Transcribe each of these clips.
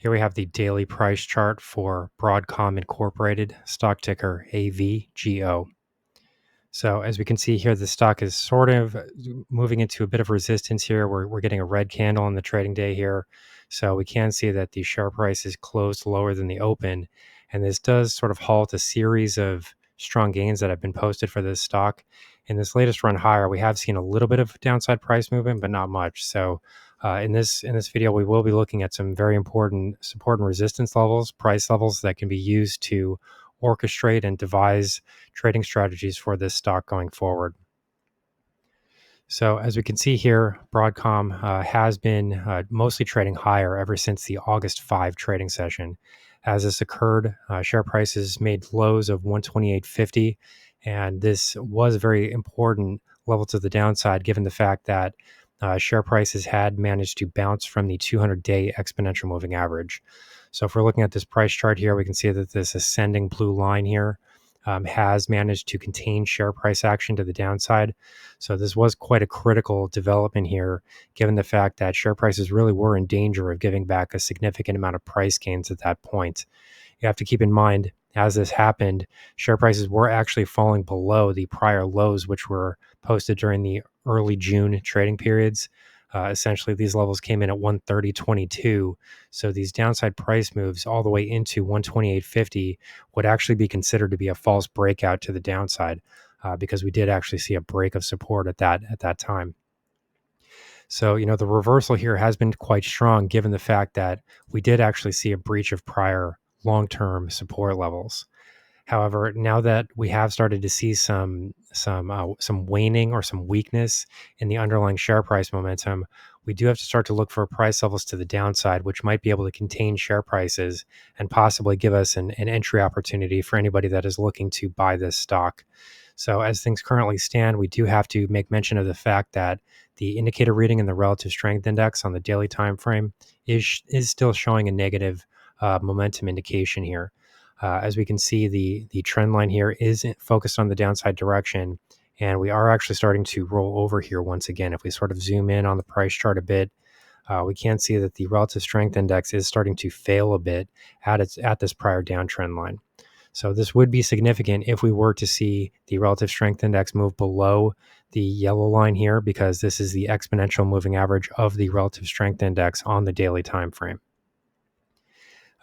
Here we have the daily price chart for Broadcom Incorporated, stock ticker AVGO. So as we can see here, the stock is sort of moving into a bit of resistance here. We're getting a red candle on the trading day here. So we can see that the share price is closed lower than the open. And this does sort of halt a series of strong gains that have been posted for this stock. In this latest run higher, we have seen a little bit of downside price movement, but not much. So in this video, we will be looking at some very important support and resistance levels, price levels that can be used to orchestrate and devise trading strategies for this stock going forward. So as we can see here, Broadcom has been mostly trading higher ever since the August 5 trading session. As this occurred, share prices made lows of 128.50, and this was a very important level to the downside given the fact that share prices had managed to bounce from the 200-day exponential moving average. So if we're looking at this price chart here, we can see that this ascending blue line here has managed to contain share price action to the downside. So this was quite a critical development here, given the fact that share prices really were in danger of giving back a significant amount of price gains at that point. You have to keep in mind, as this happened, share prices were actually falling below the prior lows, which were posted during the early June trading periods. Essentially, these levels came in at 130.22. So these downside price moves all the way into 128.50 would actually be considered to be a false breakout to the downside, because we did actually see a break of support at that time. So, the reversal here has been quite strong given the fact that we did actually see a breach of prior long-term support levels. However, now that we have started to see some waning or some weakness in the underlying share price momentum, we do have to start to look for price levels to the downside, which might be able to contain share prices and possibly give us an entry opportunity for anybody that is looking to buy this stock. So as things currently stand, we do have to make mention of the fact that the indicator reading in the relative strength index on the daily time frame is still showing a negative momentum indication here. As we can see, the trend line here is focused on the downside direction, and we are actually starting to roll over here once again. If we sort of zoom in on the price chart a bit, we can see that the relative strength index is starting to fail a bit at this prior downtrend line. So this would be significant if we were to see the relative strength index move below the yellow line here, because this is the exponential moving average of the relative strength index on the daily time frame.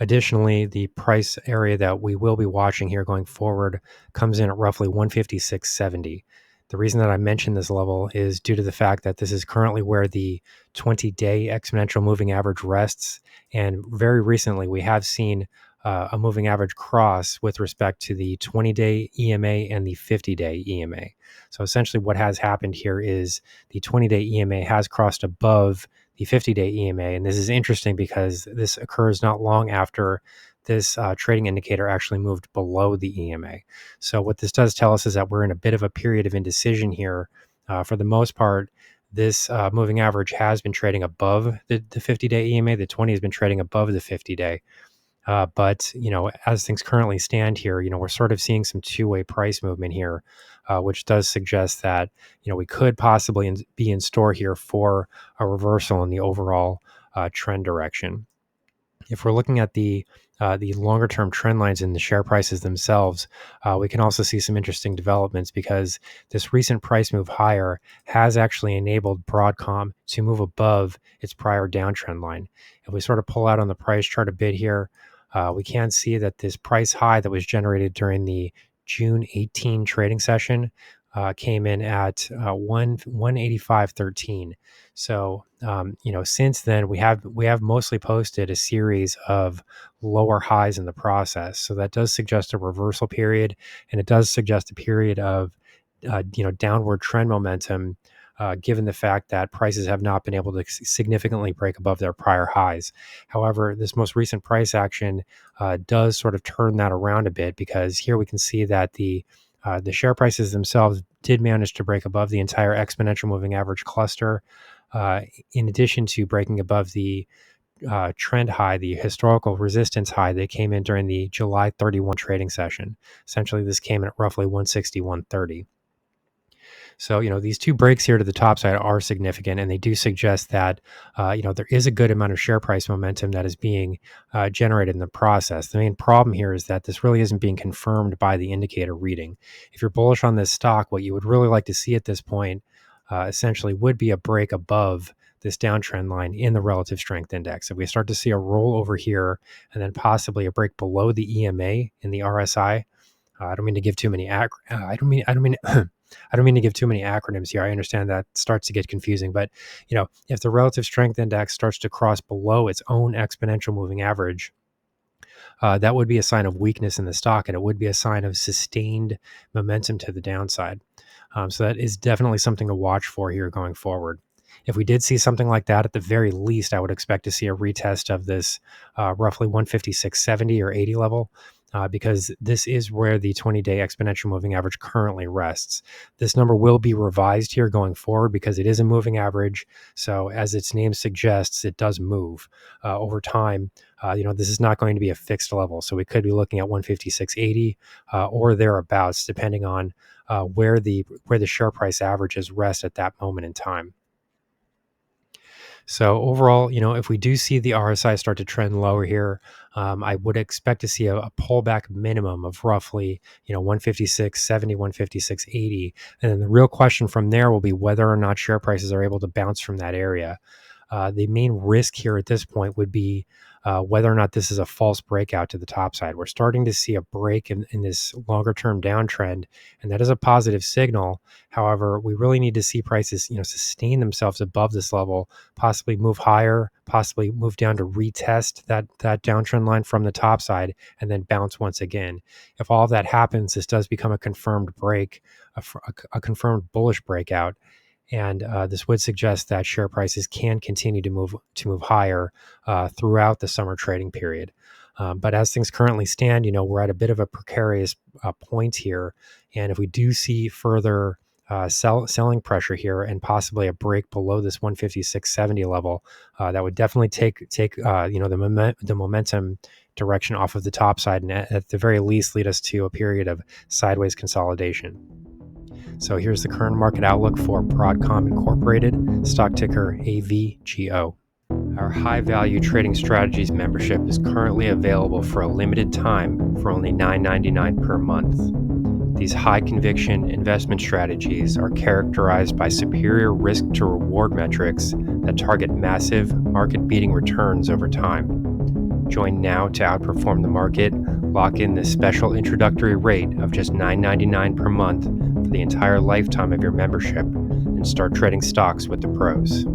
Additionally, the price area that we will be watching here going forward comes in at roughly 156.70. The reason that I mention this level is due to the fact that this is currently where the 20-day exponential moving average rests. And very recently, we have seen a moving average cross with respect to the 20-day EMA and the 50-day EMA. So essentially what has happened here is the 20-day EMA has crossed above the 50-day EMA. And this is interesting because this occurs not long after this trading indicator actually moved below the EMA. So what this does tell us is that we're in a bit of a period of indecision here. For the most part, this moving average has been trading above the 50-day EMA. The 20 has been trading above the 50-day. But, as things currently stand here, we're sort of seeing some two-way price movement here, which does suggest that, we could possibly be in store here for a reversal in the overall trend direction. If we're looking at the longer-term trend lines in the share prices themselves, we can also see some interesting developments because this recent price move higher has actually enabled Broadcom to move above its prior downtrend line. If we sort of pull out on the price chart a bit here, we can see that this price high that was generated during the June 18 trading session came in at 185.13. So, since then we have mostly posted a series of lower highs in the process. So that does suggest a reversal period, and it does suggest a period of downward trend momentum, given the fact that prices have not been able to significantly break above their prior highs. However, this most recent price action does sort of turn that around a bit, because here we can see that the share prices themselves did manage to break above the entire exponential moving average cluster, in addition to breaking above the trend high, the historical resistance high that came in during the July 31 trading session. Essentially, this came in at roughly 161.30. So, these two breaks here to the top side are significant, and they do suggest that, there is a good amount of share price momentum that is being generated in the process. The main problem here is that this really isn't being confirmed by the indicator reading. If you're bullish on this stock, what you would really like to see at this point essentially would be a break above this downtrend line in the relative strength index. If we start to see a roll over here and then possibly a break below the EMA in the RSI, I don't mean to give too many I don't mean to give too many acronyms here. I understand that starts to get confusing, but if the relative strength index starts to cross below its own exponential moving average, that would be a sign of weakness in the stock, and it would be a sign of sustained momentum to the downside. So that is definitely something to watch for here going forward. If we did see something like that, at the very least, I would expect to see a retest of this roughly 156.70 or 80 level, because this is where the 20-day exponential moving average currently rests. This number will be revised here going forward because it is a moving average. So as its name suggests, it does move over time. This is not going to be a fixed level. So we could be looking at 156.80 or thereabouts, depending on where the share price averages rest at that moment in time. So overall, if we do see the RSI start to trend lower here, I would expect to see a pullback minimum of roughly, 156.70, 156.80. And then the real question from there will be whether or not share prices are able to bounce from that area. The main risk here at this point would be whether or not this is a false breakout to the top side. We're starting to see a break in this longer term downtrend, and that is a positive signal. However, we really need to see prices, sustain themselves above this level, possibly move higher, possibly move down to retest that downtrend line from the top side, and then bounce once again. If all of that happens, this does become a confirmed break, a confirmed bullish breakout. And this would suggest that share prices can continue to move higher throughout the summer trading period. But as things currently stand, we're at a bit of a precarious point here. And if we do see further selling pressure here and possibly a break below this 156.70 level, that would definitely take the momentum direction off of the top side, and at the very least lead us to a period of sideways consolidation. So here's the current market outlook for Broadcom Incorporated, stock ticker AVGO. Our high value trading strategies membership is currently available for a limited time for only $9.99 per month. These high conviction investment strategies are characterized by superior risk to reward metrics that target massive market beating returns over time. Join now to outperform the market. Lock in this special introductory rate of just $9.99 per month for the entire lifetime of your membership and start trading stocks with the pros.